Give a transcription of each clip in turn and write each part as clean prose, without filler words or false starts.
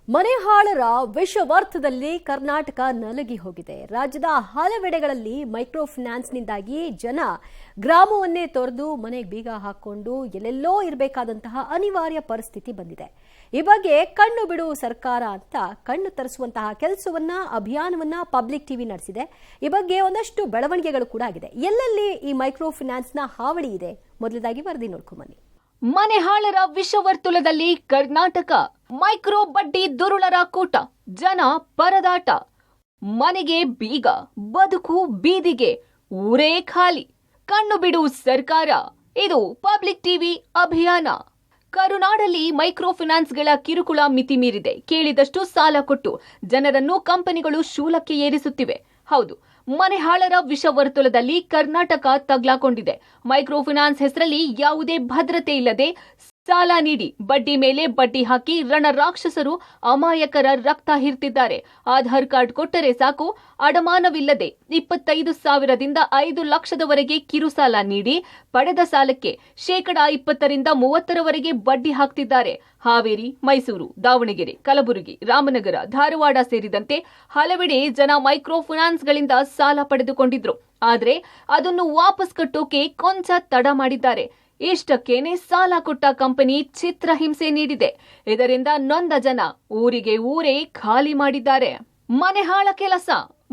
ಮನೆಹಾಳರ ವಿಷವರ್ತದಲ್ಲಿ ಕರ್ನಾಟಕ ನಲಗಿ ಹೋಗಿದೆ. ರಾಜ್ಯದ ಹಲವೆಡೆಗಳಲ್ಲಿ ಮೈಕ್ರೋ ಫೈನಾನ್ಸ್ನಿಂದಾಗಿ ಜನ ಗ್ರಾಮವನ್ನೇ ತೊರೆದು ಮನೆಗೆ ಬೀಗ ಹಾಕೊಂಡು ಎಲ್ಲೆಲ್ಲೋ ಇರಬೇಕಾದಂತಹ ಅನಿವಾರ್ಯ ಪರಿಸ್ಥಿತಿ ಬಂದಿದೆ. ಈ ಬಗ್ಗೆ ಕಣ್ಣು ಬಿಡು ಸರ್ಕಾರ ಅಂತ ಕಣ್ಣು ತರಿಸುವಂತಹ ಕೆಲಸವನ್ನ ಅಭಿಯಾನವನ್ನ ಪಬ್ಲಿಕ್ ಟಿವಿ ನಡೆಸಿದೆ. ಈ ಬಗ್ಗೆ ಒಂದಷ್ಟು ಬೆಳವಣಿಗೆಗಳು ಕೂಡ ಆಗಿದೆ. ಎಲ್ಲೆಲ್ಲಿ ಈ ಮೈಕ್ರೋ ಫೈನಾನ್ಸ್ನ ಹಾವಳಿ ಇದೆ, ಮೊದಲದಾಗಿ ವರದಿ ನೋಡ್ಕೊಂಡ್ ಬನ್ನಿ. ಮನೆಹಾಳರ ವಿಷವರ್ತುಲದಲ್ಲಿ ಕರ್ನಾಟಕ, ಮೈಕ್ರೋ ಬಡ್ಡಿ ದುರುಳರ ಕೂಟ, ಜನ ಪರದಾಟ, ಮನೆಗೆ ಬೀಗ, ಬದುಕು ಬೀದಿಗೆ, ಊರೇ ಖಾಲಿ, ಕಣ್ಣು ಬಿಡು ಸರ್ಕಾರ. ಇದು ಪಬ್ಲಿಕ್ ಟಿವಿ ಅಭಿಯಾನ. ಕರುನಾಡಲ್ಲಿ ಮೈಕ್ರೋ ಫೈನಾನ್ಸ್ಗಳ ಕಿರುಕುಳ ಮಿತಿ ಮೀರಿದೆ. ಕೇಳಿದಷ್ಟು ಸಾಲ ಕೊಟ್ಟು ಜನರನ್ನು ಕಂಪನಿಗಳು ಶೂಲಕ್ಕೆ ಏರಿಸುತ್ತಿವೆ. ಹೌದು, ಮನೆಹಾಳರ ವಿಷವರ್ತುಲದಲ್ಲಿ ಕರ್ನಾಟಕ ತಗ್ಲಾಕೊಂಡಿದೆ. ಮೈಕ್ರೋ ಫೈನಾನ್ಸ್ ಹೆಸರಲ್ಲಿ ಯಾವುದೇ ಭದ್ರತೆ ಇಲ್ಲದೆ ಸಾಲ ನೀಡಿ ಬಡ್ಡಿ ಮೇಲೆ ಬಡ್ಡಿ ಹಾಕಿ ರಣರಾಕ್ಷಸರು ಅಮಾಯಕರ ರಕ್ತ ಹೀರ್ತಿದ್ದಾರೆ. ಆಧಾರ್ ಕಾರ್ಡ್ ಕೊಟ್ಟರೆ ಸಾಕು, ಅಡಮಾನವಿಲ್ಲದೆ 25,000ದಿಂದ 5 ಲಕ್ಷದವರೆಗೆ ಕಿರುಸಾಲ ನೀಡಿ ಪಡೆದ ಸಾಲಕ್ಕೆ 20% 30% ಬಡ್ಡಿ ಹಾಕ್ತಿದ್ದಾರೆ. ಹಾವೇರಿ, ಮೈಸೂರು, ದಾವಣಗೆರೆ, ಕಲಬುರಗಿ, ರಾಮನಗರ, ಧಾರವಾಡ ಸೇರಿದಂತೆ ಹಲವೆಡೆ ಜನ ಮೈಕ್ರೋ ಫೈನಾನ್ಸ್ಗಳಿಂದ ಸಾಲ ಪಡೆದುಕೊಂಡಿದ್ರು. ಆದರೆ ಅದನ್ನು ವಾಪಸ್ ಕಟ್ಟೋಕೆ ಕೊಂಚ ತಡ ಮಾಡಿದ್ದಾರೆ. ಇಷ್ಟಕ್ಕೇನೆ ಸಾಲ ಕೊಟ್ಟ ಕಂಪನಿ ಚಿತ್ರಹಿಂಸೆ ನೀಡಿದೆ. ಇದರಿಂದ ನೊಂದ ಜನ ಊರಿಗೆ ಊರೇ ಖಾಲಿ ಮಾಡಿದ್ದಾರೆ. ಮನೆಹಾಳ ಕೆಲಸ,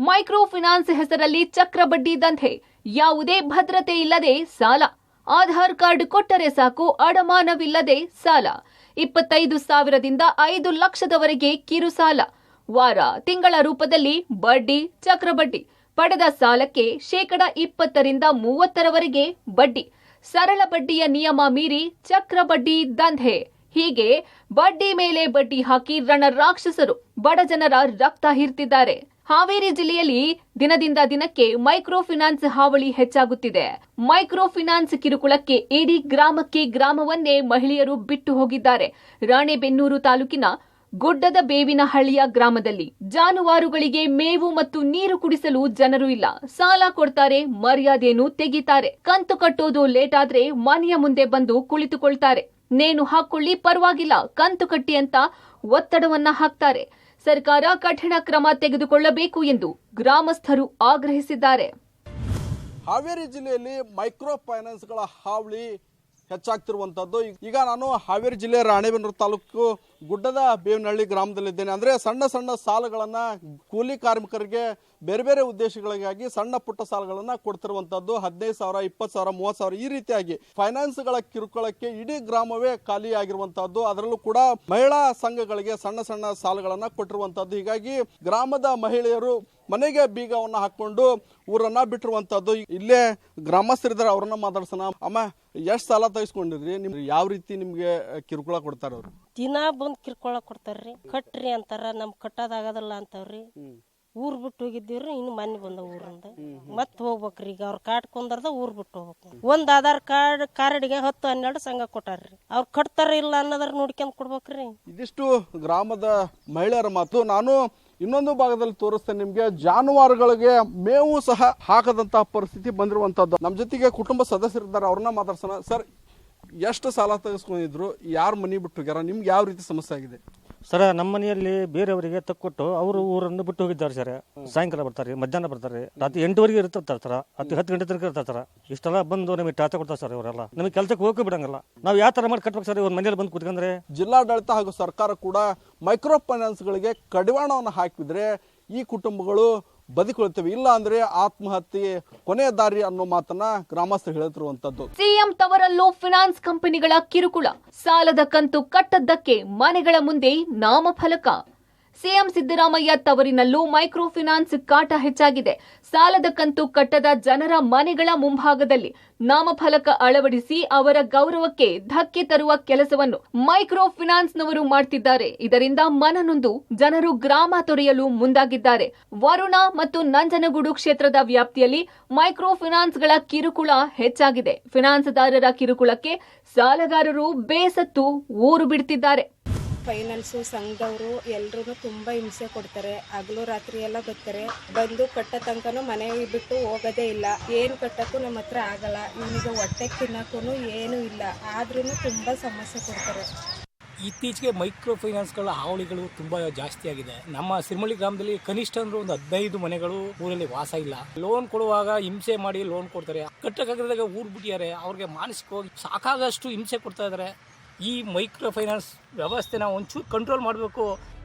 ಮೈಕ್ರೋ ಫೈನಾನ್ಸ್ ಹೆಸರಲ್ಲಿ ಚಕ್ರ ಬಡ್ಡಿ ದಂಧೆ, ಯಾವುದೇ ಭದ್ರತೆ ಇಲ್ಲದೆ ಸಾಲ, ಆಧಾರ್ ಕಾರ್ಡ್ ಕೊಟ್ಟರೆ ಸಾಕು, ಅಡಮಾನವಿಲ್ಲದೆ ಸಾಲ, 25,000ದಿಂದ 5 ಲಕ್ಷದವರೆಗೆ ಕಿರುಸಾಲ, ವಾರ ತಿಂಗಳ ರೂಪದಲ್ಲಿ ಬಡ್ಡಿ, ಚಕ್ರ ಬಡ್ಡಿ, ಪಡೆದ ಸಾಲಕ್ಕೆ 20% 30% ಬಡ್ಡಿ, ಸರಳ ಬಡ್ಡಿಯ ನಿಯಮ ಮೀರಿ ಚಕ್ರ ಬಡ್ಡಿ ದಂಧೆ. ಹೀಗೆ ಬಡ್ಡಿ ಮೇಲೆ ಬಡ್ಡಿ ಹಾಕಿ ರಣರಾಕ್ಷಸರು ಬಡ ಜನರ ರಕ್ತ ಹೀರ್ತಿದ್ದಾರೆ. ಹಾವೇರಿ ಜಿಲ್ಲೆಯಲ್ಲಿ ದಿನದಿಂದ ದಿನಕ್ಕೆ ಮೈಕ್ರೋ ಫೈನಾನ್ಸ್ ಹಾವಳಿ ಹೆಚ್ಚಾಗುತ್ತಿದೆ. ಮೈಕ್ರೋ ಫೈನಾನ್ಸ್ ಕಿರುಕುಳಕ್ಕೆ ಇಡೀ ಗ್ರಾಮವನ್ನೇ ಮಹಿಳೆಯರು ಬಿಟ್ಟು ಹೋಗಿದ್ದಾರೆ. ರಾಣೆಬೆನ್ನೂರು ತಾಲೂಕಿನ ಗುಡ್ಡದ ಬೇವಿನಹಳ್ಳಿಯ ಗ್ರಾಮದಲ್ಲಿ ಜಾನುವಾರುಗಳಿಗೆ ಮೇವು ಮತ್ತು ನೀರು ಕುಡಿಸಲು ಜನರು ಇಲ್ಲ. ಸಾಲ ಕೊಡ್ತಾರೆ, ಮರ್ಯಾದೆಯನ್ನು ತೆಗಿತಾರೆ. ಕಂತು ಕಟ್ಟೋದು ಲೇಟ್ ಆದ್ರೆ ಮನೆಯ ಮುಂದೆ ಬಂದು ಕುಳಿತುಕೊಳ್ತಾರೆ. ನೇಣು ಹಾಕೊಳ್ಳಿ ಪರವಾಗಿಲ್ಲ, ಕಂತು ಕಟ್ಟಿ ಅಂತ ಒತ್ತಡವನ್ನ ಹಾಕ್ತಾರೆ. ಸರ್ಕಾರ ಕಠಿಣ ಕ್ರಮ ತೆಗೆದುಕೊಳ್ಳಬೇಕು ಎಂದು ಗ್ರಾಮಸ್ಥರು ಆಗ್ರಹಿಸಿದ್ದಾರೆ. ಹಾವೇರಿ ಜಿಲ್ಲೆಯಲ್ಲಿ ಮೈಕ್ರೋ ಫೈನಾನ್ಸ್ಗಳ ಹಾವಳಿ ಹೆಚ್ಚಾಗ್ತಿರುವಂತದ್ದು. ಈಗ ನಾನು ಹಾವೇರಿ ಜಿಲ್ಲೆ ರಾಣೆಬೆನ್ನೂರು ತಾಲೂಕು ಗುಡ್ಡದ ಬೇವಿನಹಳ್ಳಿ ಗ್ರಾಮದಲ್ಲಿದ್ದೇನೆ. ಅಂದ್ರೆ ಸಣ್ಣ ಸಣ್ಣ ಸಾಲಗಳನ್ನ ಕೂಲಿ ಕಾರ್ಮಿಕರಿಗೆ ಬೇರೆ ಬೇರೆ ಉದ್ದೇಶಗಳಿಗಾಗಿ ಸಣ್ಣ ಪುಟ್ಟ ಸಾಲಗಳನ್ನ ಕೊಡ್ತಿರುವಂತದ್ದು. 15,000, 20,000, 30,000 ಈ ರೀತಿಯಾಗಿ ಫೈನಾನ್ಸ್ಗಳ ಕಿರುಕುಳಕ್ಕೆ ಇಡೀ ಗ್ರಾಮವೇ ಖಾಲಿ ಆಗಿರುವಂತದ್ದು. ಅದರಲ್ಲೂ ಕೂಡ ಮಹಿಳಾ ಸಂಘಗಳಿಗೆ ಸಣ್ಣ ಸಣ್ಣ ಸಾಲಗಳನ್ನ ಕೊಟ್ಟಿರುವಂತದ್ದು. ಹೀಗಾಗಿ ಗ್ರಾಮದ ಮಹಿಳೆಯರು ಮನೆಗೆ ಬೀಗವನ್ನ ಹಾಕೊಂಡು ಊರನ್ನ ಬಿಟ್ಟಿರುವಂತದ್ದು. ಇಲ್ಲೇ ಗ್ರಾಮಸ್ಥರಿದ್ದಾರೆ, ಅವ್ರನ್ನ ಮಾತಾಡ್ಸೋಣ. ಅಮ್ಮ, ಎಷ್ಟು ಸಾಲ ತೆಗೆಸ್ಕೊಂಡಿದ್ರಿ? ನಿಮ್ಗೆ ಯಾವ ರೀತಿ ನಿಮ್ಗೆ ಕಿರುಕುಳ ಕೊಡ್ತಾರ ಅವ್ರು? ದಿನ ಬಂದ್ ಕಿರುಕುಳ ಕೊಡ್ತಾರ್ರಿ. ಕಟ್ರಿ ಅಂತಾರ, ನಮ್ ಕಟ್ಟೋದಾಗದಲ್ಲ ಅಂತವ್ರಿ. ಊರ್ ಬಿಟ್ಟು ಹೋಗಿದ್ದೀವ್ರಿ, ಇನ್ನು ಮನೆ ಬಂದ ಊರಿಂದ ಮತ್ ಹೋಗ್ಬೇಕ್ರಿ. ಈಗ ಅವ್ರ ಕಾರ್ಡ್ ಕೊಂದರ್ದ ಊರ್ ಬಿಟ್ಟು ಹೋಗ್ಬೇಕು. ಒಂದ್ ಆಧಾರ್ ಕಾರ್ಡ್ಗೆ 10-12 ಸಂಘ ಕೊಟ್ಟಾರ್ರಿ. ಅವ್ರು ಕಟ್ತಾರ ಇಲ್ಲ ಅನ್ನೋದ್ರ ನೋಡ್ಕೊಂಡ್ ಕೊಡ್ಬೇಕ್ರಿ. ಇದಿಷ್ಟು ಗ್ರಾಮದ ಮಹಿಳೆಯರ ಮಾತು. ನಾನು ಇನ್ನೊಂದು ಭಾಗದಲ್ಲಿ ತೋರಿಸ್ತೇನೆ ನಿಮ್ಗೆ. ಜಾನುವಾರುಗಳಿಗೆ ಮೇವು ಸಹ ಹಾಕದಂತಹ ಪರಿಸ್ಥಿತಿ ಬಂದಿರುವಂತದ್ದು. ನಮ್ಮ ಜೊತೆಗೆ ಕುಟುಂಬ ಸದಸ್ಯರಿದ್ದಾರೆ, ಅವ್ರನ್ನ ಮಾತಾಡ್ಸೋಣ. ಸರ್, ಎಷ್ಟು ಸಾಲ ತೆಗೆಸ್ಕೊಂಡಿದ್ರು? ಯಾರು ಮನೆ ಬಿಟ್ಟು ಹೋಗ್ಯಾರ? ನಿಮ್ಗೆ ಯಾವ ರೀತಿ ಸಮಸ್ಯೆ ಆಗಿದೆ? ಸರ್, ನಮ್ಮ ಮನೆಯಲ್ಲಿ ಬೇರೆಯವರಿಗೆ ತಕ್ಕೊಟ್ಟು ಅವರು ಊರನ್ನು ಬಿಟ್ಟು ಹೋಗಿದ್ದಾರೆ ಸರ್. ಸಾಯಂಕಾಲ ಬರ್ತಾರೆ, ಮಧ್ಯಾಹ್ನ ಬರ್ತಾರೆ, ರಾತ್ರಿ 8ವರೆಗೆ ಇರ್ತಾರೆ ಸರ್. 10 ಗಂಟೆ ತನಕ ಇರ್ತಾರೆ ಸರ್. ಇಷ್ಟೆಲ್ಲ ಬಂದು ನಮಗೆ ಟಾರ್ಚರ್ ಕೊಡ್ತಾರೆ ಸರ್. ಇವರೆಲ್ಲ ನಮಗೆ ಕೆಲಸಕ್ಕೆ ಹೋಗಕ್ಕೆ ಬಿಡಂಗಿಲ್ಲ. ನಾವು ಯಾವ ತರ ಮಾಡಿ ಕಟ್ಬೇಕು ಸರ್ ಇವ್ರ ಮನೆಯಲ್ಲಿ ಬಂದು ಕೂತ್ಕೊಂಡ್ರೆ? ಜಿಲ್ಲಾಡಳಿತ ಹಾಗೂ ಸರ್ಕಾರ ಕೂಡ ಮೈಕ್ರೋ ಫೈನಾನ್ಸ್ಗಳಿಗೆ ಕಡಿವಾಣವನ್ನು ಹಾಕಿದ್ರೆ ಈ ಕುಟುಂಬಗಳು ಬದುಕೊಳ್ತವೆ, ಇಲ್ಲ ಅಂದ್ರೆ ಆತ್ಮಹತ್ಯೆ ಕೊನೆಯ ದಾರಿ ಅನ್ನೋ ಮಾತನ್ನ ಗ್ರಾಮಸ್ಥರು ಹೇಳ್ತಿರುವಂತದ್ದು. ಸಿಎಂ ತವರಲ್ಲೂ ಫೈನಾನ್ಸ್ ಕಂಪನಿಗಳ ಕಿರುಕುಳ, ಸಾಲದ ಕಂತು ಕಟ್ಟದ್ದಕ್ಕೆ ಮನೆಗಳ ಮುಂದೆ ನಾಮಫಲಕ. ಸಿಎಂ ಸಿದ್ದರಾಮಯ್ಯ ತವರಿನಲ್ಲೂ ಮೈಕ್ರೋ ಫೈನಾನ್ಸ್ ಕಾಟ ಹೆಚ್ಚಾಗಿದೆ. ಸಾಲದ ಕಂತು ಕಟ್ಟದ ಜನರ ಮನೆಗಳ ಮುಂಭಾಗದಲ್ಲಿ ನಾಮಫಲಕ ಅಳವಡಿಸಿ ಅವರ ಗೌರವಕ್ಕೆ ಧಕ್ಕೆ ತರುವ ಕೆಲಸವನ್ನು ಮೈಕ್ರೋ ಫೈನಾನ್ಸ್ನವರು ಮಾಡ್ತಿದ್ದಾರೆ. ಇದರಿಂದ ಮನನೊಂದು ಜನರು ಗ್ರಾಮ ತೊರೆಯಲು ಮುಂದಾಗಿದ್ದಾರೆ. ವರುಣ ಮತ್ತು ನಂಜನಗೂಡು ಕ್ಷೇತ್ರದ ವ್ಯಾಪ್ತಿಯಲ್ಲಿ ಮೈಕ್ರೋ ಫೈನಾನ್ಸ್ಗಳ ಕಿರುಕುಳ ಹೆಚ್ಚಾಗಿದೆ. ಫೈನಾನ್ಸ್ದಾರರ ಕಿರುಕುಳಕ್ಕೆ ಸಾಲಗಾರರು ಬೇಸತ್ತು ಊರು ಬಿಡ್ತಿದ್ದಾರೆ. ಫೈನಾನ್ಸು ಸಂಘದವರು ಎಲ್ಲರೂ ತುಂಬ ಹಿಂಸೆ ಕೊಡ್ತಾರೆ. ಹಗಲು ರಾತ್ರಿ ಎಲ್ಲ ಬರ್ತಾರೆ. ಬಂದು ಕಟ್ಟೋ ತನಕನೂ ಮನೆ ಬಿಟ್ಟು ಹೋಗೋದೇ ಇಲ್ಲ. ಏನು ಕಟ್ಟಕ್ಕೂ ನಮ್ಮ ಹತ್ರ ಆಗಲ್ಲ. ಇವನಿಗೆ ಹೊಟ್ಟೆಗೆ ತಿನ್ನಕ್ಕೂ ಏನೂ ಇಲ್ಲ. ಆದ್ರೂ ತುಂಬ ಸಮಸ್ಯೆ ಕೊಡ್ತಾರೆ. ಇತ್ತೀಚೆಗೆ ಮೈಕ್ರೋ ಫೈನಾನ್ಸ್ಗಳ ಹಾವಳಿಗಳು ತುಂಬ ಜಾಸ್ತಿ ಆಗಿದೆ. ನಮ್ಮ ಸಿರಿಮಳ್ಳಿ ಗ್ರಾಮದಲ್ಲಿ ಕನಿಷ್ಠ ಅಂದ್ರೆ ಒಂದು 15 ಮನೆಗಳು ಊರಲ್ಲಿ ವಾಸ ಇಲ್ಲ. ಲೋನ್ ಕೊಡುವಾಗ ಹಿಂಸೆ ಮಾಡಿ ಲೋನ್ ಕೊಡ್ತಾರೆ. ಕಟ್ಟಕ್ಕಾಗದಾಗ ಊರು ಬಿಟ್ಟಿದ್ದಾರೆ. ಅವ್ರಿಗೆ ಮಾನಸಿಕವಾಗಿ ಸಾಕಾಗಷ್ಟು ಹಿಂಸೆ ಕೊಡ್ತಾ ಇದ್ದಾರೆ. ಈ ಮೈಕ್ರೋ ಫೈನಾನ್ಸ್ ವ್ಯವಸ್ಥೆನ ಒಂಚೂರು ಕಂಟ್ರೋಲ್ ಮಾಡಬೇಕು.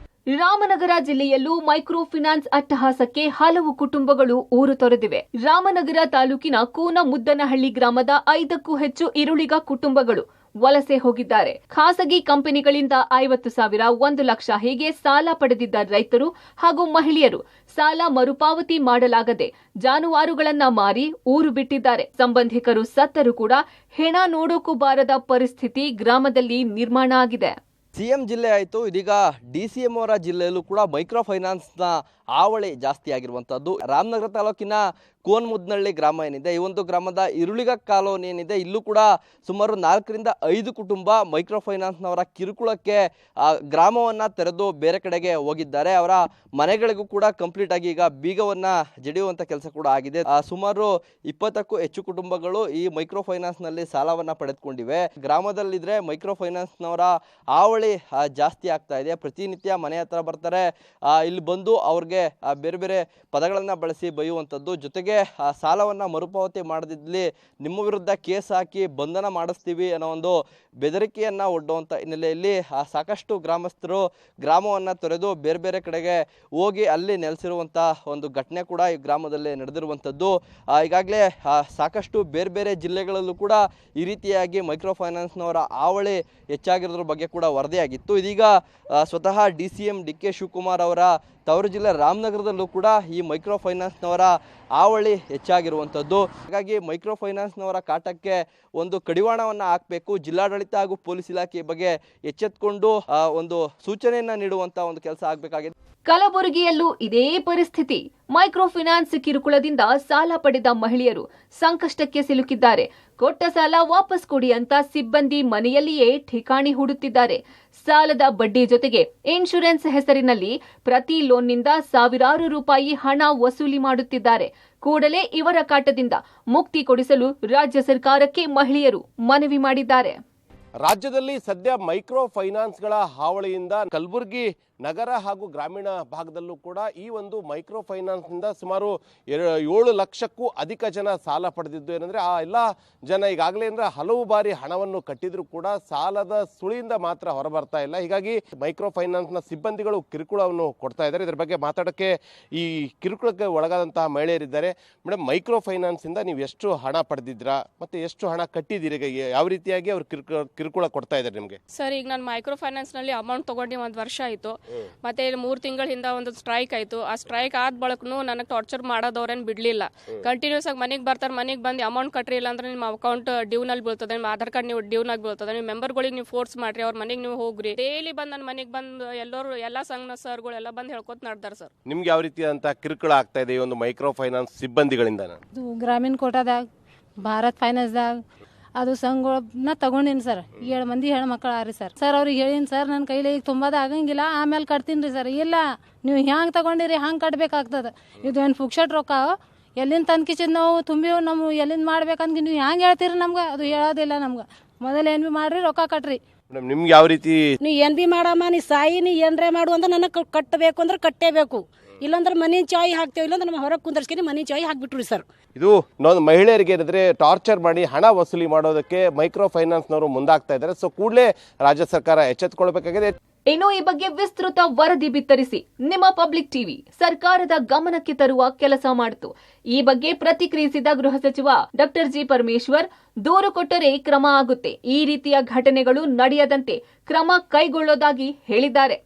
ರಾಮನಗರ ಜಿಲ್ಲೆಯಲ್ಲೂ ಮೈಕ್ರೋ ಫಿನಾನ್ಸ್ ಅಟ್ಟಹಾಸಕ್ಕೆ ಹಲವು ಕುಟುಂಬಗಳು ಊರು ತೊರೆದಿವೆ. ರಾಮನಗರ ತಾಲೂಕಿನ ಕೂನಮುದ್ದನಹಳ್ಳಿ ಗ್ರಾಮದ 5ಕ್ಕೂ ಹೆಚ್ಚು ಈರುಳಿಗ ಕುಟುಂಬಗಳು ವಲಸೆ ಹೋಗಿದ್ದಾರೆ. ಖಾಸಗಿ ಕಂಪನಿಗಳಿಂದ 50,000, 1 ಲಕ್ಷ ಹೀಗೆ ಸಾಲ ಪಡೆದಿದ್ದ ರೈತರು ಹಾಗೂ ಮಹಿಳೆಯರು ಸಾಲ ಮರುಪಾವತಿ ಮಾಡಲಾಗದೆ ಜಾನುವಾರುಗಳನ್ನ ಮಾರಿ ಊರು ಬಿಟ್ಟಿದ್ದಾರೆ. ಸಂಬಂಧಿಕರು ಸತ್ತರೂ ಕೂಡ ಹೆಣ ನೋಡೋಕು ಬಾರದ ಪರಿಸ್ಥಿತಿ ಗ್ರಾಮದಲ್ಲಿ ನಿರ್ಮಾಣ ಆಗಿದೆ. ಸಿಎಂ ಜಿಲ್ಲೆ ಆಯಿತು, ಇದೀಗ DCM ಅವರ ಜಿಲ್ಲೆಯಲ್ಲೂ ಕೂಡ ಮೈಕ್ರೋ ಫೈನಾನ್ಸ್ನ ಹಾವಳಿ ಜಾಸ್ತಿ ಆಗಿರುವಂಥದ್ದು. ರಾಮನಗರ ತಾಲೂಕಿನ ಕೋನಮುದ್ದನಹಳ್ಳಿ ಗ್ರಾಮ ಏನಿದೆ, ಈ ಒಂದು ಗ್ರಾಮದ ಈರುಳಿಗ ಕಾಲೋನಿ ಏನಿದೆ, ಇಲ್ಲೂ ಕೂಡ ಸುಮಾರು 4 ರಿಂದ 5 ಕುಟುಂಬ ಮೈಕ್ರೋ ಫೈನಾನ್ಸ್ನವರ ಕಿರುಕುಳಕ್ಕೆ ಗ್ರಾಮವನ್ನು ತೆರೆದು ಬೇರೆ ಕಡೆಗೆ ಹೋಗಿದ್ದಾರೆ. ಅವರ ಮನೆಗಳಿಗೂ ಕೂಡ ಕಂಪ್ಲೀಟ್ ಆಗಿ ಈಗ ಬೀಗವನ್ನು ಜಡಿಯುವಂಥ ಕೆಲಸ ಕೂಡ ಆಗಿದೆ. ಸುಮಾರು 20ಕ್ಕೂ ಹೆಚ್ಚು ಕುಟುಂಬಗಳು ಈ ಮೈಕ್ರೋ ಫೈನಾನ್ಸ್ನಲ್ಲಿ ಸಾಲವನ್ನು ಪಡೆದುಕೊಂಡಿವೆ. ಗ್ರಾಮದಲ್ಲಿದ್ದರೆ ಮೈಕ್ರೋ ಫೈನಾನ್ಸ್ನವರ ಹಾವಳಿ ಜಾಸ್ತಿ ಆಗ್ತಾ ಇದೆ. ಪ್ರತಿನಿತ್ಯ ಮನೆ ಹತ್ರ ಬರ್ತಾರೆ, ಇಲ್ಲಿ ಬಂದು ಅವ್ರಿಗೆ ಬೇರೆ ಬೇರೆ ಪದಗಳನ್ನು ಬಳಸಿ ಬೈಯುವಂಥದ್ದು, ಜೊತೆಗೆ ಸಾಲವನ್ನು ಮರುಪಾವತಿ ಮಾಡದಿದ್ದಲ್ಲಿ ನಿಮ್ಮ ವಿರುದ್ಧ ಕೇಸ್ ಹಾಕಿ ಬಂಧನ ಮಾಡಿಸ್ತೀವಿ ಅನ್ನೋ ಒಂದು ಬೆದರಿಕೆಯನ್ನು ಒಡ್ಡುವಂಥ ಹಿನ್ನೆಲೆಯಲ್ಲಿ ಸಾಕಷ್ಟು ಗ್ರಾಮಸ್ಥರು ಗ್ರಾಮವನ್ನು ತೊರೆದು ಬೇರೆ ಬೇರೆ ಕಡೆಗೆ ಹೋಗಿ ಅಲ್ಲಿ ನೆಲೆಸಿರುವಂಥ ಒಂದು ಘಟನೆ ಕೂಡ ಈ ಗ್ರಾಮದಲ್ಲಿ ನಡೆದಿರುವಂಥದ್ದು. ಈಗಾಗಲೇ ಸಾಕಷ್ಟು ಬೇರೆ ಬೇರೆ ಜಿಲ್ಲೆಗಳಲ್ಲೂ ಕೂಡ ಈ ರೀತಿಯಾಗಿ ಮೈಕ್ರೋ ಫೈನಾನ್ಸ್ನವರ ಹಾವಳಿ ಹೆಚ್ಚಾಗಿರೋದ್ರ ಬಗ್ಗೆ ಕೂಡ ವರದಿಯಾಗಿತ್ತು. ಇದೀಗ ಸ್ವತಃ DCM DK ಶಿವಕುಮಾರ್ ಅವರ ತವರು ಜಿಲ್ಲೆ ರಾಮನಗರದಲ್ಲೂ ಕೂಡ ಈ ಮೈಕ್ರೋ ಫೈನಾನ್ಸ್ನವರ ಹಾವಳಿ ಹೆಚ್ಚಾಗಿರುವಂಥದ್ದು. ಹಾಗಾಗಿ ಮೈಕ್ರೋ ಫೈನಾನ್ಸ್ನವರ ಕಾಟಕ್ಕೆ ಒಂದು ಕಡಿವಾಣವನ್ನು ಹಾಕಬೇಕು. ಜಿಲ್ಲಾಡಳಿತ ಹಾಗೂ ಪೊಲೀಸ್ ಇಲಾಖೆ ಬಗ್ಗೆ ಎಚ್ಚೆತ್ತುಕೊಂಡು ಒಂದು ಸೂಚನೆಯನ್ನು ನೀಡುವಂಥ ಒಂದು ಕೆಲಸ ಆಗಬೇಕಾಗಿದೆ. ಕಲಬುರಗಿಯಲ್ಲೂ ಇದೇ ಪರಿಸ್ಥಿತಿ. ಮೈಕ್ರೋ ಫಿನಾನ್ಸ್ ಕಿರುಕುಳದಿಂದ ಸಾಲ ಪಡೆದ ಮಹಿಳೆಯರು ಸಂಕಷ್ಟಕ್ಕೆ ಸಿಲುಕಿದ್ದಾರೆ. ಕೊಟ್ಟ ಸಾಲ ವಾಪಸ್ ಕೊಡಿ ಅಂತ ಸಿಬ್ಬಂದಿ ಮನೆಯಲ್ಲಿಯೇ ಠಿಕಾಣಿ ಹೂಡುತ್ತಿದ್ದಾರೆ. ಸಾಲದ ಬಡ್ಡಿ ಜೊತೆಗೆ ಇನ್ಶೂರೆನ್ಸ್ ಹೆಸರಿನಲ್ಲಿ ಪ್ರತಿ ಲೋನ್ನಿಂದ ಸಾವಿರಾರು ರೂಪಾಯಿ ಹಣ ವಸೂಲಿ ಮಾಡುತ್ತಿದ್ದಾರೆ. ಕೂಡಲೇ ಇವರ ಕಾಟದಿಂದ ಮುಕ್ತಿ ಕೊಡಿಸಲು ರಾಜ್ಯ ಸರ್ಕಾರಕ್ಕೆ ಮಹಿಳೆಯರು ಮನವಿ ಮಾಡಿದ್ದಾರೆ. ರಾಜ್ಯದಲ್ಲಿ ಸದ್ಯ ಮೈಕ್ರೋ ಫೈನಾನ್ಸ್ಗಳ ಹಾವಳಿಯಿಂದ ಕಲಬುರಗಿ ನಗರ ಹಾಗೂ ಗ್ರಾಮೀಣ ಭಾಗದಲ್ಲೂ ಕೂಡ ಈ ಒಂದು ಮೈಕ್ರೋ ಫೈನಾನ್ಸ್ನಿಂದ ಸುಮಾರು 7 ಲಕ್ಷಕ್ಕೂ ಅಧಿಕ ಜನ ಸಾಲ ಪಡೆದಿದ್ದು. ಏನಂದರೆ ಆ ಎಲ್ಲ ಜನ ಈಗಾಗಲೇ ಅಂದರೆ ಹಲವು ಬಾರಿ ಹಣವನ್ನು ಕಟ್ಟಿದ್ರು ಕೂಡ ಸಾಲದ ಸುಳಿಯಿಂದ ಮಾತ್ರ ಹೊರಬರ್ತಾ ಇಲ್ಲ. ಹೀಗಾಗಿ ಮೈಕ್ರೋ ಫೈನಾನ್ಸ್ನ ಸಿಬ್ಬಂದಿಗಳು ಕಿರುಕುಳವನ್ನು ಕೊಡ್ತಾ ಇದ್ದಾರೆ. ಇದರ ಬಗ್ಗೆ ಮಾತಾಡೋಕ್ಕೆ ಈ ಕಿರುಕುಳಕ್ಕೆ ಒಳಗಾದಂತಹ ಮಹಿಳೆಯರಿದ್ದಾರೆ. ಮೇಡಮ್, ಮೈಕ್ರೋ ಫೈನಾನ್ಸಿಂದ ನೀವು ಎಷ್ಟು ಹಣ ಪಡೆದಿದ್ರಾ ಮತ್ತು ಎಷ್ಟು ಹಣ ಕಟ್ಟಿದ್ದೀರಿ? ಯಾವ ರೀತಿಯಾಗಿ ಅವ್ರು ಕಿರುಕುಳ ಕೊಡ್ತಾ ಇದ್ದಾರೆ ನಿಮಗೆ? ಸರ್, ಈಗ ನಾನು ಮೈಕ್ರೋ ಫೈನಾನ್ಸ್ನಲ್ಲಿ ಅಮೌಂಟ್ ತೊಗೊಂಡು 1 ವರ್ಷ ಆಯಿತು. ಮತ್ತೆ 3 ತಿಂಗಳ ಹಿಂದೆ ಒಂದು ಸ್ಟ್ರೈಕ್ ಆಯಿತು. ಆ ಸ್ಟ್ರೈಕ್ ಆದ ಬಳಕನು ನನಗೆ ಟಾರ್ಚರ್ ಮಾಡೋದವ್ರೇನು ಬಿಡಲಿಲ್ಲ. ಕಂಟಿನ್ಯೂಸ್ ಆಗಿ ಮನೆಗೆ ಬರ್ತಾರೆ. ಮನೆಗೆ ಬಂದು ಅಮೌಂಟ್ ಕಟ್ರಿ ಇಲ್ಲ ಅಂದ್ರೆ ನಿಮ್ಮ ಅಕೌಂಟ್ ಡ್ಯೂನಲ್ಲಿ ಬೀಳ್ತದೆ, ನಿಮ್ಮ ಆಧಾರ್ ಕಾರ್ಡ್ ನೀವು ಡ್ಯೂನಾಗಿ ಬೀಳ್ತದೆ, ನಿಮ್ಮ ಮೆಂಬರ್ಗಳಿಗೆ ನೀವು ಫೋರ್ಸ್ ಮಾಡ್ರಿ, ಅವ್ರ ಮನೆಗೆ ನೀವು ಹೋಗ್ರಿ. ಡೈಲಿ ಬಂದು ನನ್ನ ಮನೆಗೆ ಬಂದು ಎಲ್ಲ ಸಂಘನ ಸರ್ಗಳು ಎಲ್ಲ ಬಂದು ಹೇಳ್ಕೊತ ನಡ್ದಾರ. ಸರ್, ನಿಮ್ಗೆ ಯಾವ ರೀತಿಯಾದಂಥ ಕಿರುಕುಳ ಆಗ್ತಾ ಇದೆ ಈ ಒಂದು ಮೈಕ್ರೋ ಫೈನಾನ್ಸ್ ಸಿಬ್ಬಂದಿಗಳಿಂದ? ಗ್ರಾಮೀಣ ಕೋಟಾದಾಗ, ಭಾರತ್ ಫೈನಾನ್ಸ್ದಾಗ ಅದು ಸಂಘಗಳನ್ನ ತಗೊಂಡಿನಿ ಸರ್. 7 ಮಂದಿ ಹೆಣ್ಮಕ್ಳು ಆರಿ ಸರ್. ಅವ್ರಿಗೆ ಹೇಳಿನಿ ಸರ್, ನನ್ನ ಕೈಲಿ ಈಗ ತುಂಬಾದ ಆಗಂಗಿಲ್ಲ, ಆಮೇಲೆ ಕಟ್ತೀನಿ ರೀ ಸರ್. ಇಲ್ಲ, ನೀವು ಹ್ಯಾಂಗೆ ತಗೊಂಡಿರಿ ಹಂಗೆ ಕಟ್ಬೇಕಾಗ್ತದೆ. ಇದು ಏನು ಫುಕ್ಷಟ್ ರೊಕ್ಕ ಎಲ್ಲಿಂದ ತಂದ್ಕಿಸಿದ್ ನಾವು ತುಂಬಿವು, ನಮ್ಮ ಎಲ್ಲಿಂದ ಮಾಡ್ಬೇಕಂತ ನೀವು ಹ್ಯಾಂಗೆ ಹೇಳ್ತೀರಿ ನಮ್ಗೆ? ಅದು ಹೇಳೋದಿಲ್ಲ ನಮ್ಗೆ. ಮೊದಲು ಏನು ಭೀ ಮಾಡ್ರಿ, ರೊಕ್ಕ ಕಟ್ರಿ. ನಿಮ್ಗೆ ಯಾವ ರೀತಿ? ನೀವು ಏನು ಭೀ ಮಾಡಮ್ಮ, ನೀ ಸಾಯಿ, ನೀ ಏನರೇ ಮಾಡು ಅಂದ್ರೆ ನನಗೆ ಕಟ್ಟಬೇಕು ಅಂದ್ರೆ ಕಟ್ಟೇಬೇಕು. ಇಲ್ಲಾಂದ್ರೆ ಮನೆ ಚಾಯ್ ಹಾಕ್ತೇವೆ, ಇಲ್ಲಾಂದ್ರೆ ನಮ್ಮ ಹೊರಗೆ ಕುಂದರ್ಸ್ಕೊಂಡು ಮನೆ ಚಾಯ್ ಹಾಕ್ಬಿಟ್ರಿ ಸರ್. ಇದು ಮಹಿಳೆಯರಿಗೆ ಏನಿದ್ರೆ ಟಾರ್ಚರ್ ಮಾಡಿ ಹಣ ವಸೂಲಿ ಮಾಡೋದಕ್ಕೆ ಮೈಕ್ರೋ ಫೈನಾನ್ಸ್ನವರು ಮುಂದಾಗ್ತಾ ಇದ್ದಾರೆ. ಸೊ ಕೂಡಲೇ ರಾಜ್ಯ ಸರ್ಕಾರ ಎಚ್ಚೆತ್ತುಕೊಳ್ಬೇಕಾಗಿದೆ. ಇನ್ನು ಈ ಬಗ್ಗೆ ವಿಸ್ತೃತ ವರದಿ ಬಿತ್ತರಿಸಿ ನಿಮ್ಮ ಪಬ್ಲಿಕ್ ಟಿವಿ ಸರ್ಕಾರದ ಗಮನಕ್ಕೆ ತರುವ ಕೆಲಸ ಮಾಡಿತು. ಈ ಬಗ್ಗೆ ಪ್ರತಿಕ್ರಿಯಿಸಿದ ಗೃಹ ಸಚಿವ ಡಾ ಜಿ ಪರಮೇಶ್ವರ್, ದೂರು ಕೊಟ್ಟರೆ ಕ್ರಮ ಆಗುತ್ತೆ, ಈ ರೀತಿಯ ಘಟನೆಗಳು ನಡೆಯದಂತೆ ಕ್ರಮ ಕೈಗೊಳ್ಳೋದಾಗಿ ಹೇಳಿದ್ದಾರೆ.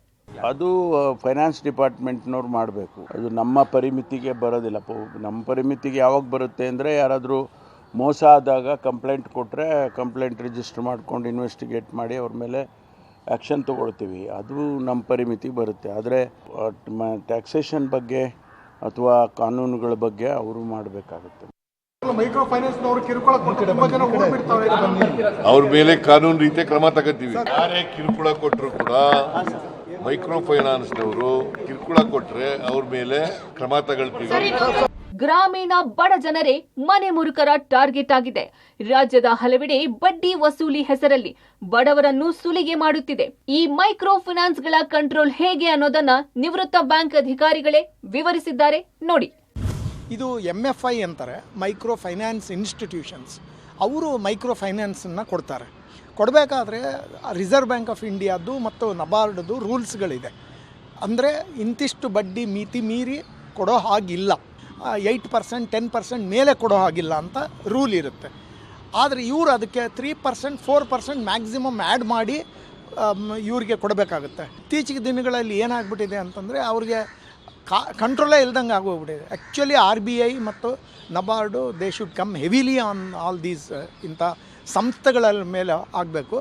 ಅದು ಫೈನಾನ್ಸ್ ಡಿಪಾರ್ಟ್ಮೆಂಟ್ನವ್ರು ಮಾಡಬೇಕು. ಅದು ನಮ್ಮ ಪರಿಮಿತಿಗೆ ಬರೋದಿಲ್ಲ. ನಮ್ಮ ಪರಿಮಿತಿಗೆ ಯಾವಾಗ ಬರುತ್ತೆ ಅಂದರೆ, ಯಾರಾದರೂ ಮೋಸ ಆದಾಗ ಕಂಪ್ಲೇಂಟ್ ಕೊಟ್ಟರೆ ಕಂಪ್ಲೇಂಟ್ ರಿಜಿಸ್ಟರ್ ಮಾಡ್ಕೊಂಡು ಇನ್ವೆಸ್ಟಿಗೇಟ್ ಮಾಡಿ ಅವ್ರ ಮೇಲೆ ಆ್ಯಕ್ಷನ್ ತೊಗೊಳ್ತೀವಿ. ಅದು ನಮ್ಮ ಪರಿಮಿತಿಗೆ ಬರುತ್ತೆ. ಆದರೆ ಟ್ಯಾಕ್ಸೇಷನ್ ಬಗ್ಗೆ ಅಥವಾ ಕಾನೂನುಗಳ ಬಗ್ಗೆ ಅವರು ಮಾಡಬೇಕಾಗುತ್ತೆ. ಮೈಕ್ರೋ ಫೈನಾನ್ಸ್ನವರು ಕಿರುಕುಳ ಕೊಟ್ಟು ತುಂಬಾ ಜನ ಊರು ಬಿಡ್ತಾರೆ. ಅವ್ರ ಮೇಲೆ ಕಾನೂನು ರೀತಿಯ ಕ್ರಮ ತಗೋತೀವಿ. ಯಾರೇ ಕಿರುಕುಳ ಕೊಟ್ಟರು ಕೂಡ ಮೈಕ್ರೋ ಫೈನಾನ್ಸ್ನವರು ಕಿರುಕುಳ ಕೊಟ್ಟರೆ ಅವ್ರ ಮೇಲೆ ಕ್ರಮ ತಗೊಳ್ತೀವಿ. ಗ್ರಾಮೀಣ ಬಡ ಜನರೇ ಮನೆ ಮುರುಕರ ಟಾರ್ಗೆಟ್ ಆಗಿದೆ. ರಾಜ್ಯದ ಹಲವೆಡೆ ಬಡ್ಡಿ ವಸೂಲಿ ಹೆಸರಲ್ಲಿ ಬಡವರನ್ನು ಸುಲಿಗೆ ಮಾಡುತ್ತಿದೆ. ಈ ಮೈಕ್ರೋ ಫೈನಾನ್ಸ್ಗಳ ಕಂಟ್ರೋಲ್ ಹೇಗೆ ಅನ್ನೋದನ್ನ ನಿವೃತ್ತ ಬ್ಯಾಂಕ್ ಅಧಿಕಾರಿಗಳೇ ವಿವರಿಸಿದ್ದಾರೆ ನೋಡಿ. ಇದು MFI ಅಂತಾರೆ, ಮೈಕ್ರೋ ಫೈನಾನ್ಸ್ ಇನ್ಸ್ಟಿಟ್ಯೂಷನ್ಸ್. ಅವರು ಮೈಕ್ರೋ ಫೈನಾನ್ಸನ್ನು ಕೊಡ್ತಾರೆ. ಕೊಡಬೇಕಾದ್ರೆ ರಿಸರ್ವ್ ಬ್ಯಾಂಕ್ ಆಫ್ ಇಂಡಿಯಾದ್ದು ಮತ್ತು ನಬಾರ್ಡ್ದು ರೂಲ್ಸ್ಗಳಿದೆ. ಅಂದರೆ ಇಂತಿಷ್ಟು ಬಡ್ಡಿ ಮಿತಿ ಮೀರಿ ಕೊಡೋ ಹಾಗಿಲ್ಲ, 8%, 10% ಮೇಲೆ ಕೊಡೋ ಹಾಗಿಲ್ಲ ಅಂತ ರೂಲ್ ಇರುತ್ತೆ. ಆದರೆ ಇವರು ಅದಕ್ಕೆ 3%, 4% ಮ್ಯಾಕ್ಸಿಮಮ್ ಆ್ಯಡ್ ಮಾಡಿ ಇವ್ರಿಗೆ ಕೊಡಬೇಕಾಗುತ್ತೆ. ಇತ್ತೀಚಿಗೆ ದಿನಗಳಲ್ಲಿ ಏನಾಗ್ಬಿಟ್ಟಿದೆ ಅಂತಂದರೆ ಅವ್ರಿಗೆ ಕಂಟ್ರೋಲೇ ಇಲ್ದಂಗೆ ಆಗೋಗ್ಬಿಟ್ಟಿದೆ. ಆ್ಯಕ್ಚುಲಿ RBI ಮತ್ತು NABARD they should come heavily on all these ಇಂಥ ಸಂಸ್ಥೆಗಳ ಮೇಲೆ ಆಗಬೇಕು.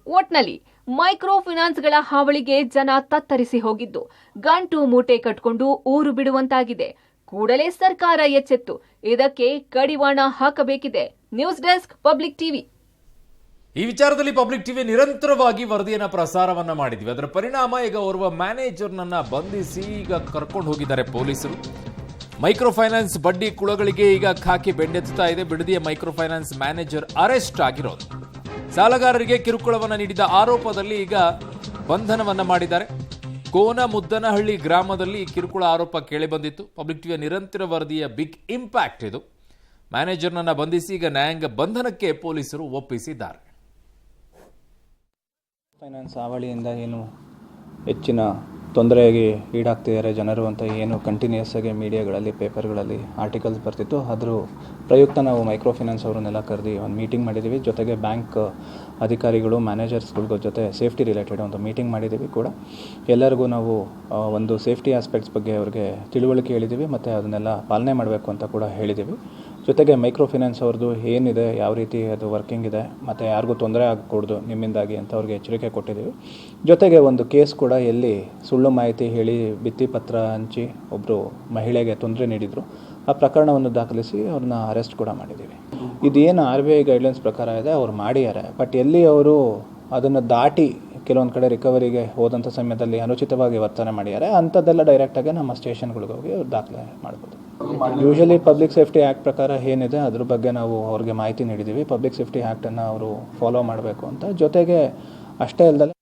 ಒಟ್ನಲ್ಲಿ ಮೈಕ್ರೋ ಫೈನಾನ್ಸ್ಗಳ ಹಾವಳಿಗೆ ಜನ ತತ್ತರಿಸಿ ಹೋಗಿದ್ದು ಗಂಟು ಮೂಟೆ ಕಟ್ಕೊಂಡು ಊರು ಬಿಡುವಂತಾಗಿದೆ. ಕೂಡಲೇ ಸರ್ಕಾರ ಎಚ್ಚೆತ್ತು ಇದಕ್ಕೆ ಕಡಿವಾಣ ಹಾಕಬೇಕಿದೆ. News desk, public TV. ಈ ವಿಚಾರದಲ್ಲಿ ಪಬ್ಲಿಕ್ ಟಿವಿ ನಿರಂತರವಾಗಿ ವರದಿಯನ್ನ ಪ್ರಸಾರವನ್ನ ಮಾಡಿದ್ವಿ. ಅದರ ಪರಿಣಾಮ ಈಗ ಓರ್ವ ಮ್ಯಾನೇಜರ್ನನ್ನ ಬಂಧಿಸಿ ಈಗ ಕರ್ಕೊಂಡು ಹೋಗಿದ್ದಾರೆ ಪೊಲೀಸರು. ಮೈಕ್ರೋ ಫೈನಾನ್ಸ್ ಬಡ್ಡಿ ಕುಳಗಳಿಗೆ ಈಗ ಖಾಕಿ ಬೆಂಡೆತ್ತುತ್ತಾ ಇದೆ. ಬಿಡದಿಯ ಮೈಕ್ರೋ ಫೈನಾನ್ಸ್ ಮ್ಯಾನೇಜರ್ ಅರೆಸ್ಟ್ ಆಗಿರೋದು. ಸಾಲಗಾರರಿಗೆ ಕಿರುಕುಳವನ್ನು ನೀಡಿದ ಆರೋಪದಲ್ಲಿ ಈಗ ಬಂಧನವನ್ನ ಮಾಡಿದ್ದಾರೆ. ಕೋನಮುದ್ದನಹಳ್ಳಿ ಗ್ರಾಮದಲ್ಲಿ ಕಿರುಕುಳ ಆರೋಪ ಕೇಳಿಬಂದಿತ್ತು. ಪಬ್ಲಿಕ್ ಟಿವಿಯ ನಿರಂತರ ವರದಿಯ ಬಿಗ್ ಇಂಪ್ಯಾಕ್ಟ್ ಇದು. ಮ್ಯಾನೇಜರ್ನನ್ನ ಬಂಧಿಸಿ ಈಗ ನ್ಯಾಯಾಂಗ ಬಂಧನಕ್ಕೆ ಪೊಲೀಸರು ಒಪ್ಪಿಸಿದ್ದಾರೆ. ಫೈನಾನ್ಸ್ ಹಾವಳಿಯಿಂದ ಏನು ಹೆಚ್ಚಿನ ತೊಂದರೆಗೆ ಈಡಾಗ್ತಿದ್ದಾರೆ ಜನರು ಅಂತ ಏನು ಕಂಟಿನ್ಯೂಸ್ ಆಗಿ ಮೀಡಿಯಾಗಳಲ್ಲಿ, ಪೇಪರ್ಗಳಲ್ಲಿ ಆರ್ಟಿಕಲ್ಸ್ ಬರ್ತಿತ್ತು. ಅದ್ರ ಪ್ರಯುಕ್ತ ನಾವು ಮೈಕ್ರೋ ಫೈನಾನ್ಸ್ ಅವರನ್ನೆಲ್ಲ ಕರೆದು ಒಂದು ಮೀಟಿಂಗ್ ಮಾಡಿದ್ದೀವಿ. ಜೊತೆಗೆ ಬ್ಯಾಂಕ್ ಅಧಿಕಾರಿಗಳು, ಮ್ಯಾನೇಜರ್ಸ್ಗಳ ಜೊತೆ ಸೇಫ್ಟಿ ರಿಲೇಟೆಡ್ ಒಂದು ಮೀಟಿಂಗ್ ಮಾಡಿದ್ದೀವಿ ಕೂಡ. ಎಲ್ಲರಿಗೂ ನಾವು ಒಂದು ಸೇಫ್ಟಿ ಆಸ್ಪೆಕ್ಟ್ಸ್ ಬಗ್ಗೆ ಅವ್ರಿಗೆ ತಿಳುವಳಿಕೆ ಹೇಳಿದ್ದೀವಿ ಮತ್ತು ಅದನ್ನೆಲ್ಲ ಪಾಲನೆ ಮಾಡಬೇಕು ಅಂತ ಕೂಡ ಹೇಳಿದ್ದೀವಿ. ಜೊತೆಗೆ ಮೈಕ್ರೋ ಫೈನಾನ್ಸ್ ಅವ್ರದ್ದು ಏನಿದೆ, ಯಾವ ರೀತಿ ಅದು ವರ್ಕಿಂಗ್ ಇದೆ ಮತ್ತು ಯಾರಿಗೂ ತೊಂದರೆ ಆಗಕೂಡ್ದು ನಿಮ್ಮಿಂದಾಗಿ ಅಂತ ಅವ್ರಿಗೆ ಎಚ್ಚರಿಕೆ ಕೊಟ್ಟಿದ್ದೀವಿ. ಜೊತೆಗೆ ಒಂದು ಕೇಸ್ ಕೂಡ ಎಲ್ಲಿ ಸುಳ್ಳು ಮಾಹಿತಿ ಹೇಳಿ ಭಿತ್ತಿಪತ್ರ ಹಂಚಿ ಒಬ್ಬರು ಮಹಿಳೆಗೆ ತೊಂದರೆ ನೀಡಿದರು, ಆ ಪ್ರಕರಣವನ್ನು ದಾಖಲಿಸಿ ಅವ್ರನ್ನ ಅರೆಸ್ಟ್ ಕೂಡ ಮಾಡಿದ್ದೀವಿ. ಇದೇನು RBI ಗೈಡ್ಲೈನ್ಸ್ ಪ್ರಕಾರ ಇದೆ ಅವ್ರು ಮಾಡಿದ್ದಾರೆ. ಬಟ್ ಎಲ್ಲಿ ಅವರು ಅದನ್ನು ದಾಟಿ ಕೆಲವೊಂದು ಕಡೆ ರಿಕವರಿಗೆ ಹೋದಂಥ ಸಮಯದಲ್ಲಿ ಅನುಚಿತವಾಗಿ ವರ್ತನೆ ಮಾಡಿದ್ದಾರೆ, ಅಂಥದ್ದೆಲ್ಲ ಡೈರೆಕ್ಟಾಗಿ ನಮ್ಮ ಸ್ಟೇಷನ್ಗಳಿಗೆ ಹೋಗಿ ದಾಖಲೆ ಮಾಡ್ಬೋದು. ಯೂಶಲಿ ಪಬ್ಲಿಕ್ ಸೇಫ್ಟಿ ಆ್ಯಕ್ಟ್ ಪ್ರಕಾರ ಏನಿದೆ ಅದ್ರ ಬಗ್ಗೆ ನಾವು ಅವ್ರಿಗೆ ಮಾಹಿತಿ ನೀಡಿದ್ದೀವಿ. ಪಬ್ಲಿಕ್ ಸೇಫ್ಟಿ ಆ್ಯಕ್ಟನ್ನು ಅವರು ಫಾಲೋ ಮಾಡಬೇಕು ಅಂತ. ಜೊತೆಗೆ ಅಷ್ಟೇ ಅಲ್ಲದೆ